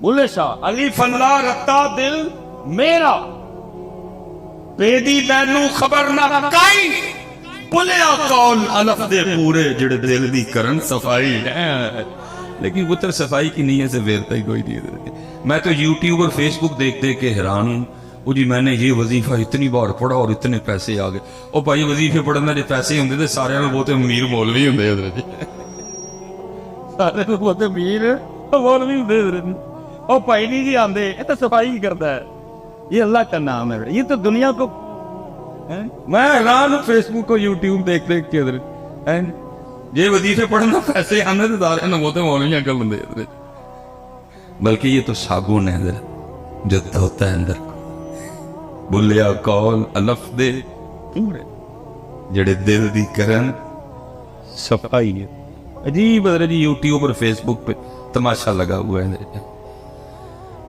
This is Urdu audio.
بولے شاہ علی فلا رتا دل میرا بیدی مینوں خبر نہ کائی بولیا کون الف دے پورے جڑے دل دی کرن صفائی لیکن پتر صفائی کی نیت سے ویرتا ہی کوئی نہیں. میں تو یوٹیوب اور فیس بک دیکھ دیکھ کے حیران ہوں. وہ جی میں نے یہ وظیفہ اتنی بار پڑھا اور اتنے پیسے آ گئے. او بھائی وظیفے پڑھنے جو پیسے ہوندے تے سارے بہت امیر مولوی ہوندے ادھر سارے بہت امیر مولوی ہوندے ادھر. او بھائی نہیں جی آندے یہ تو صفائی ہی کرتا ہے. یہ اللہ کا نام ہے. یہ تو دنیا کو میں حیران ہوں فیس بک کو یوٹیوب دیکھ دیکھ کے ادھر یہ وظیفے پڑھنا پیسے آنے تو سارے بہت مولوی انکل ہوندے ادھر. بلکہ یہ تو صابن ہے ادھر جو دھوتا ہے اندر بولیا کول الف دے جڑے دل دی کرن صفائی ہے. عجیب ادھر جی یوٹیوب اور فیس بک پہ تماشا لگا ہوا ہے.